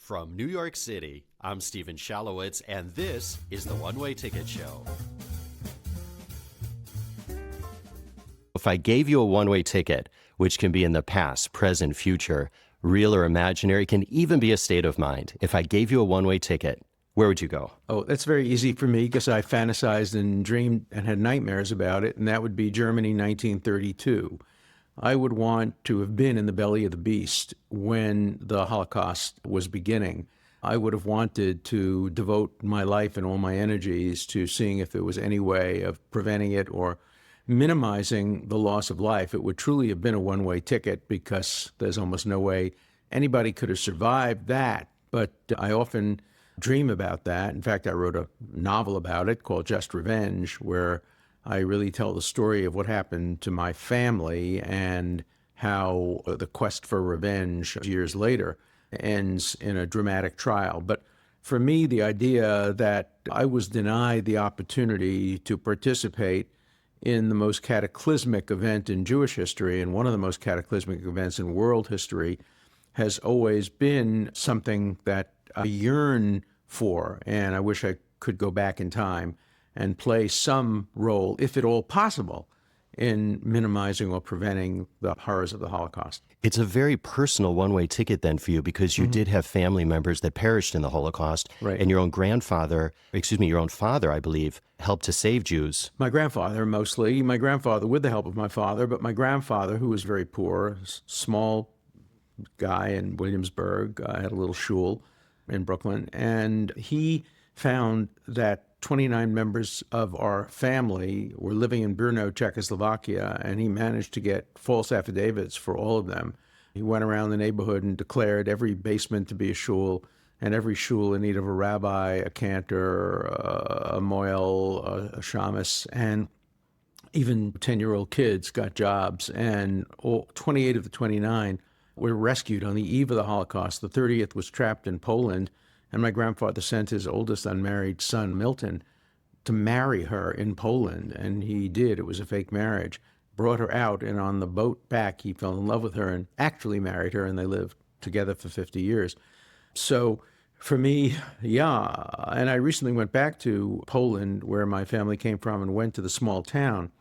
From New York City, I'm Steven Shalowitz, and this is the One Way Ticket Show. If I gave you a one-way ticket, which can be in the past, present, future, real or imaginary, can even be a state of mind. If I gave you a one-way ticket, where would you go? Oh, that's very easy for me because I fantasized and dreamed and had nightmares about it, and that would be Germany 1932. I would want to have been in the belly of the beast when the Holocaust was beginning. I would have wanted to devote my life and all my energies to seeing if there was any way of preventing it or minimizing the loss of life. It would truly have been a one-way ticket because there's almost no way anybody could have survived that. But I often dream about that. In fact, I wrote a novel about it called Just Revenge, where I really tell the story of what happened to my family and how the quest for revenge years later ends in a dramatic trial. But for me, the idea that I was denied the opportunity to participate in the most cataclysmic event in Jewish history and one of the most cataclysmic events in world history has always been something that I yearn for, and I wish I could go back in time and play some role, if at all possible, in minimizing or preventing the horrors of the Holocaust. It's a very personal one-way ticket then for you because you did have family members that perished in the Holocaust, right. And your own father, I believe, helped to save Jews. My grandfather, mostly. My grandfather with the help of my father, but my grandfather, who was very poor, small guy in Williamsburg, had a little shul in Brooklyn, and he found that 29 members of our family were living in Brno, Czechoslovakia, and he managed to get false affidavits for all of them. He went around the neighborhood and declared every basement to be a shul, and every shul in need of a rabbi, a cantor, a moil, a shamus, and even 10-year-old kids got jobs, and 28 of the 29 were rescued on the eve of the Holocaust. The 30th was trapped in Poland, and my grandfather sent his oldest unmarried son, Milton, to marry her in Poland, and he did. It was a fake marriage. Brought her out, and on the boat back, he fell in love with her and actually married her, and they lived together for 50 years. So for me, yeah, and I recently went back to Poland, where my family came from, and went to the small town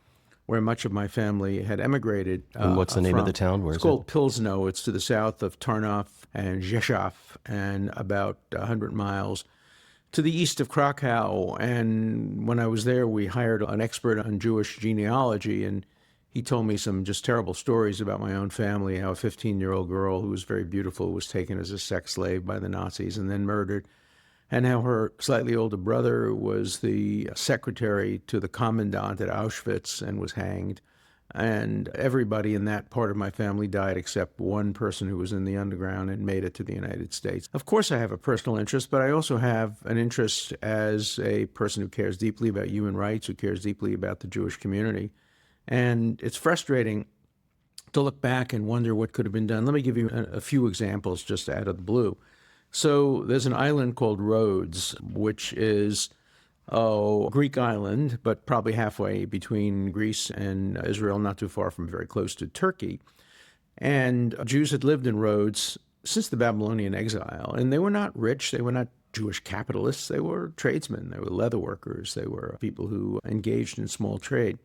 where much of my family had emigrated. And what's the name of the town? Where it's called Pilsno. It's to the south of Tarnów and Rzeszów, and about 100 miles to the east of Krakow. And when I was there, we hired an expert on Jewish genealogy, and he told me some just terrible stories about my own family, how a 15-year-old girl who was very beautiful was taken as a sex slave by the Nazis and then murdered, and how her slightly older brother was the secretary to the commandant at Auschwitz and was hanged. And everybody in that part of my family died except one person who was in the underground and made it to the United States. Of course, I have a personal interest, but I also have an interest as a person who cares deeply about human rights, who cares deeply about the Jewish community. And it's frustrating to look back and wonder what could have been done. Let me give you a few examples just out of the blue. So there's an island called Rhodes, which is a Greek island, but probably halfway between Greece and Israel, not too far from very close to Turkey. And Jews had lived in Rhodes since the Babylonian exile, and they were not rich. They were not Jewish capitalists. They were tradesmen. They were leather workers. They were people who engaged in small trade.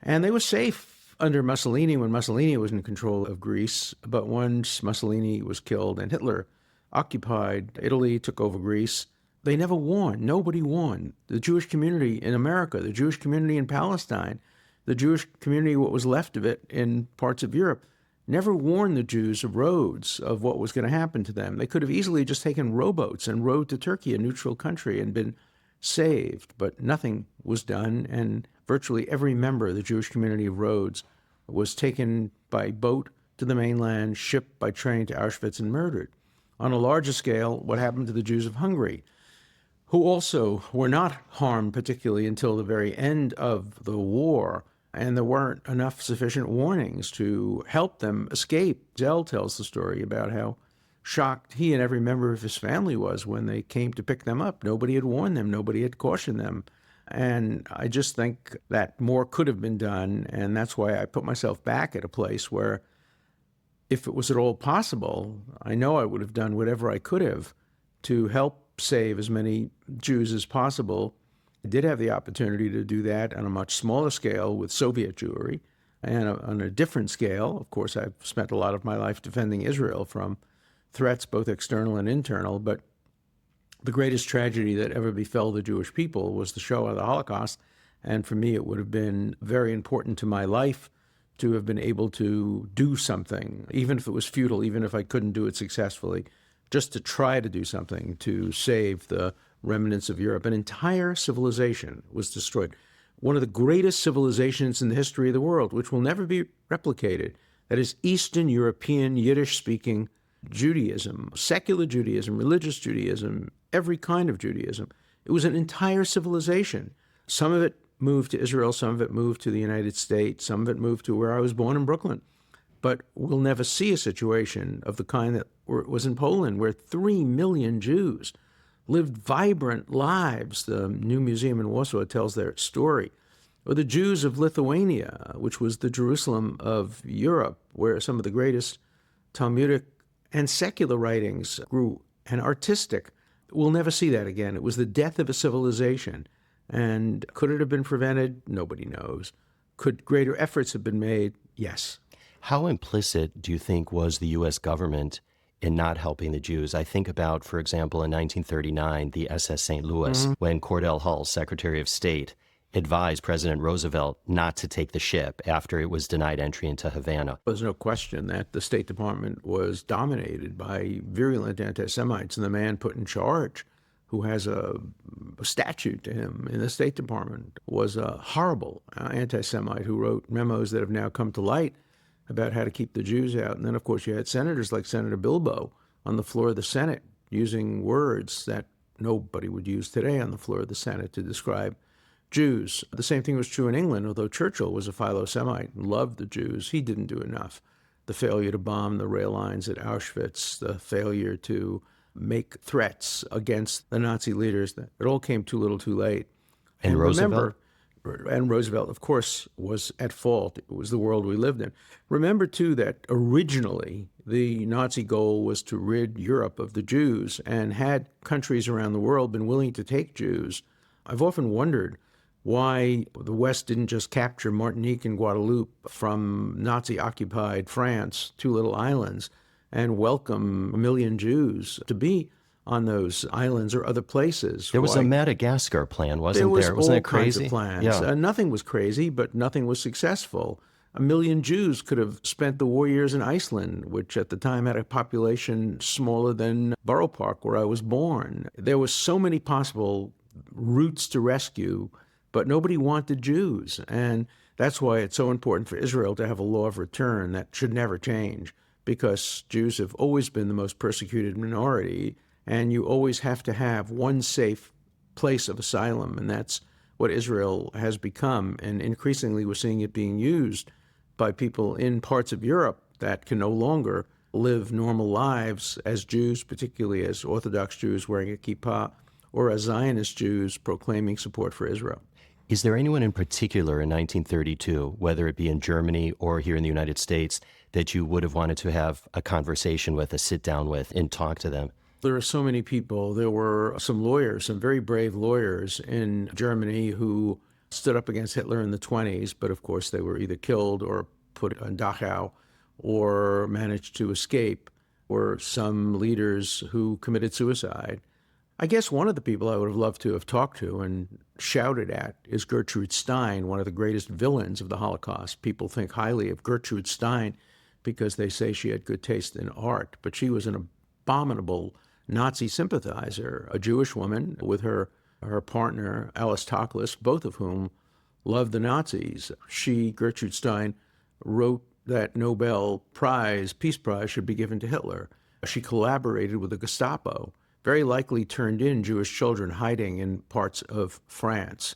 And they were safe under Mussolini when Mussolini was in control of Greece. But once Mussolini was killed and Hitler occupied Italy, took over Greece, they never warned. Nobody warned. The Jewish community in America, the Jewish community in Palestine, the Jewish community, what was left of it in parts of Europe, never warned the Jews of Rhodes of what was going to happen to them. They could have easily just taken rowboats and rowed to Turkey, a neutral country, and been saved. But nothing was done, and virtually every member of the Jewish community of Rhodes was taken by boat to the mainland, shipped by train to Auschwitz, and murdered. On a larger scale, what happened to the Jews of Hungary, who also were not harmed particularly until the very end of the war, and there weren't enough sufficient warnings to help them escape. Zell tells the story about how shocked he and every member of his family was when they came to pick them up. Nobody had warned them. Nobody had cautioned them. And I just think that more could have been done, and that's why I put myself back at a place where, if it was at all possible, I know I would have done whatever I could have to help save as many Jews as possible. I did have the opportunity to do that on a much smaller scale with Soviet Jewry, and on a different scale. Of course, I've spent a lot of my life defending Israel from threats, both external and internal, but the greatest tragedy that ever befell the Jewish people was the Shoah, the Holocaust. And for me, it would have been very important to my life to have been able to do something, even if it was futile, even if I couldn't do it successfully, just to try to do something to save the remnants of Europe. An entire civilization was destroyed. One of the greatest civilizations in the history of the world, which will never be replicated, that is Eastern European, Yiddish-speaking Judaism, secular Judaism, religious Judaism, every kind of Judaism. It was an entire civilization. Some of it moved to Israel, some of it moved to the United States, some of it moved to where I was born in Brooklyn. But we'll never see a situation of the kind that was in Poland, where 3 million Jews lived vibrant lives. The new museum in Warsaw tells their story. Or the Jews of Lithuania, which was the Jerusalem of Europe, where some of the greatest Talmudic and secular writings grew, and artistic. We'll never see that again. It was the death of a civilization. And could it have been prevented? Nobody knows. Could greater efforts have been made? Yes. How implicit do you think was the U.S. government in not helping the Jews? I think about, for example, in 1939, the SS St. Louis, when Cordell Hull, Secretary of State, advised President Roosevelt not to take the ship after it was denied entry into Havana. There's no question that the State Department was dominated by virulent anti-Semites, and the man put in charge, who has a statute to him in the State Department, was a horrible anti-Semite who wrote memos that have now come to light about how to keep the Jews out. And then, of course, you had senators like Senator Bilbo on the floor of the Senate using words that nobody would use today on the floor of the Senate to describe Jews. The same thing was true in England, although Churchill was a Philo-Semite and loved the Jews. He didn't do enough. The failure to bomb the rail lines at Auschwitz, the failure to make threats against the Nazi leaders, it all came too little too late. And Roosevelt? And Roosevelt, of course, was at fault. It was the world we lived in. Remember, too, that originally the Nazi goal was to rid Europe of the Jews, and had countries around the world been willing to take Jews, I've often wondered why the West didn't just capture Martinique and Guadeloupe from Nazi-occupied France, two little islands, and welcome 1 million Jews to be on those islands or other places. There was a Madagascar plan, wasn't there? Wasn't it crazy? Kinds of plans. Yeah. Nothing was crazy, but nothing was successful. 1 million Jews could have spent the war years in Iceland, which at the time had a population smaller than Borough Park, where I was born. There were so many possible routes to rescue, but nobody wanted Jews. And that's why it's so important for Israel to have a law of return that should never change, because Jews have always been the most persecuted minority, and you always have to have one safe place of asylum, and that's what Israel has become. And increasingly we're seeing it being used by people in parts of Europe that can no longer live normal lives as Jews, particularly as Orthodox Jews wearing a kippah, or as Zionist Jews proclaiming support for Israel. Is there anyone in particular in 1932, whether it be in Germany or here in the United States, that you would have wanted to have a conversation with, a sit down with, and talk to them? There are so many people. There were some lawyers, some very brave lawyers in Germany who stood up against Hitler in the 1920s, but of course they were either killed or put on Dachau or managed to escape, or some leaders who committed suicide. I guess one of the people I would have loved to have talked to and shouted at is Gertrude Stein, one of the greatest villains of the Holocaust. People think highly of Gertrude Stein because they say she had good taste in art, but she was an abominable Nazi sympathizer, a Jewish woman with her partner, Alice Toklas, both of whom loved the Nazis. She, Gertrude Stein, wrote that Nobel Prize, Peace Prize, should be given to Hitler. She collaborated with the Gestapo, very likely turned in Jewish children hiding in parts of France.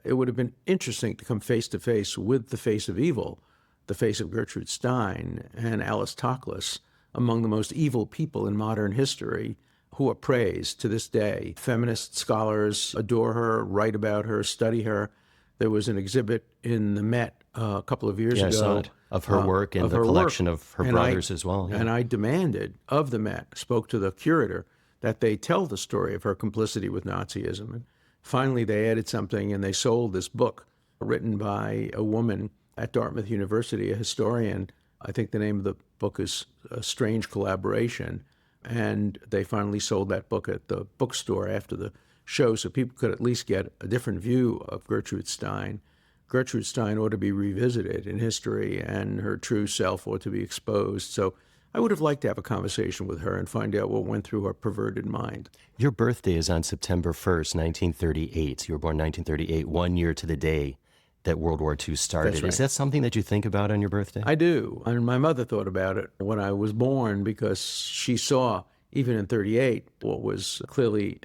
It would have been interesting to come face to face with the face of evil, the face of Gertrude Stein and Alice Toklas, among the most evil people in modern history, who are praised to this day. Feminist scholars adore her, write about her, study her. There was an exhibit in the Met a couple of years ago. I saw it, of her work and the collection of her brothers as well. Yeah. And I demanded of the Met, spoke to the curator, that they tell the story of her complicity with Nazism. And finally, they added something and they sold this book written by a woman at Dartmouth University, a historian. I think the name of the book is A Strange Collaboration. And they finally sold that book at the bookstore after the show so people could at least get a different view of Gertrude Stein. Gertrude Stein ought to be revisited in history, and her true self ought to be exposed. So I would have liked to have a conversation with her and find out what went through her perverted mind. Your birthday is on September 1st, 1938. You were born in 1938, 1 year to the day that World War II started. That's right. Is that something that you think about on your birthday? I do. And my mother thought about it when I was born because she saw, even in 38, what was clearly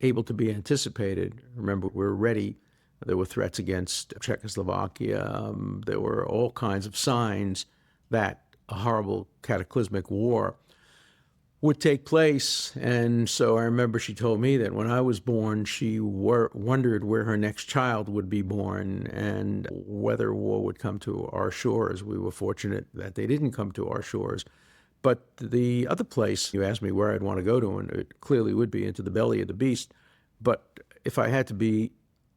able to be anticipated. Remember, we were ready. There were threats against Czechoslovakia. There were all kinds of signs that a horrible cataclysmic war would take place. And so I remember she told me that when I was born, she wondered where her next child would be born and whether war would come to our shores. We were fortunate that they didn't come to our shores. But the other place, you asked me where I'd want to go to, and it clearly would be into the belly of the beast. But if I had to be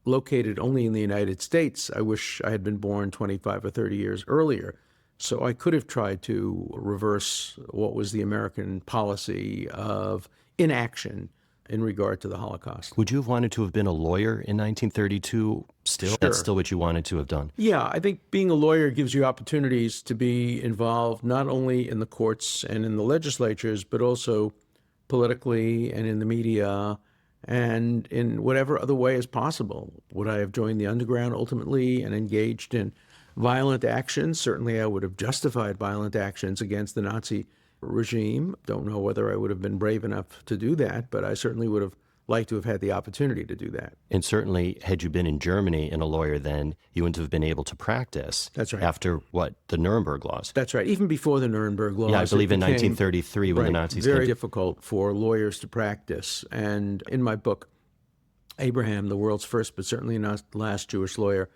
located only in the United States, I wish I had been born 25 or 30 years earlier. So I could have tried to reverse what was the American policy of inaction in regard to the Holocaust. Would you have wanted to have been a lawyer in 1932 still? Sure. That's still what you wanted to have done? Yeah, I think being a lawyer gives you opportunities to be involved not only in the courts and in the legislatures, but also politically and in the media and in whatever other way is possible. Would I have joined the underground ultimately and engaged in violent actions? Certainly I would have justified violent actions against the Nazi regime. Don't know whether I would have been brave enough to do that, but I certainly would have liked to have had the opportunity to do that. And certainly, had you been in Germany and a lawyer then, you wouldn't have been able to practice. That's right. After, what, the Nuremberg laws? That's right. Even before the Nuremberg laws. Yeah, I believe in became, 1933 when the Nazis came. Very difficult for lawyers to practice. And in my book, Abraham, the world's first but certainly not last Jewish lawyer,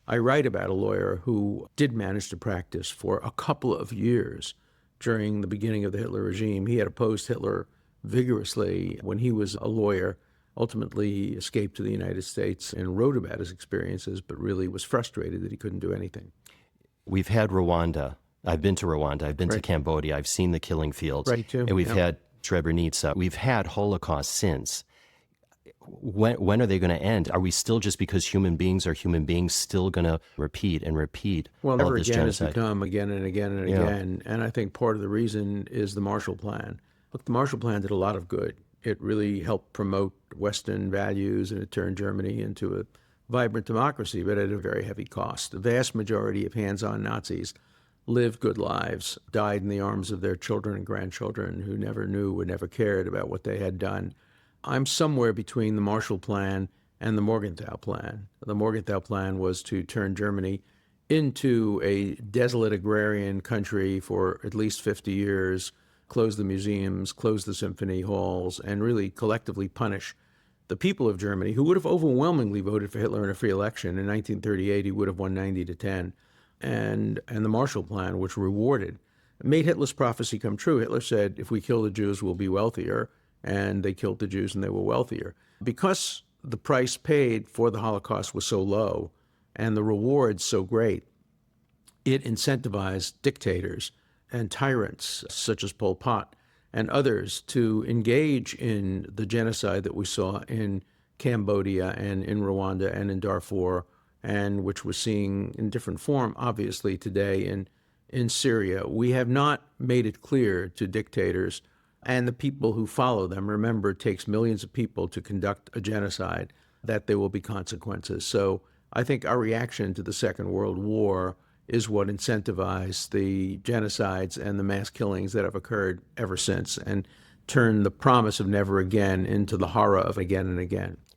I write about a lawyer who did manage to practice for a couple of years during the beginning of the Hitler regime. He had opposed Hitler vigorously when he was a lawyer, ultimately escaped to the United States and wrote about his experiences, but really was frustrated that he couldn't do anything. We've had Rwanda. I've been to Rwanda. I've been to Cambodia. I've seen the killing fields. Right, too. And we've had Srebrenica. We've had Holocaust since. When are they going to end? Are we still, just because human beings are human beings, still going to repeat and repeat all never of this again genocide? has become again and again and again. And I think part of the reason is the Marshall Plan. Look, the Marshall Plan did a lot of good. It really helped promote Western values, and it turned Germany into a vibrant democracy, but at a very heavy cost. The vast majority of hands-on Nazis lived good lives, died in the arms of their children and grandchildren who never knew or never cared about what they had done. I'm somewhere between the Marshall Plan and the Morgenthau Plan. The Morgenthau Plan was to turn Germany into a desolate agrarian country for at least 50 years, close the museums, close the symphony halls, and really collectively punish the people of Germany, who would have overwhelmingly voted for Hitler in a free election. In 1938, he would have won 90-10. And the Marshall Plan, which rewarded, made Hitler's prophecy come true. Hitler said, if we kill the Jews, we'll be wealthier. And they killed the Jews and they were wealthier. Because the price paid for the Holocaust was so low and the rewards so great, it incentivized dictators and tyrants such as Pol Pot and others to engage in the genocide that we saw in Cambodia and in Rwanda and in Darfur, and which we're seeing in different form, obviously, today in Syria. We have not made it clear to dictators and the people who follow them. Remember, it takes millions of people to conduct a genocide, that there will be consequences. So I think our reaction to the Second World War is what incentivized the genocides and the mass killings that have occurred ever since, and turned the promise of never again into the horror of again and again.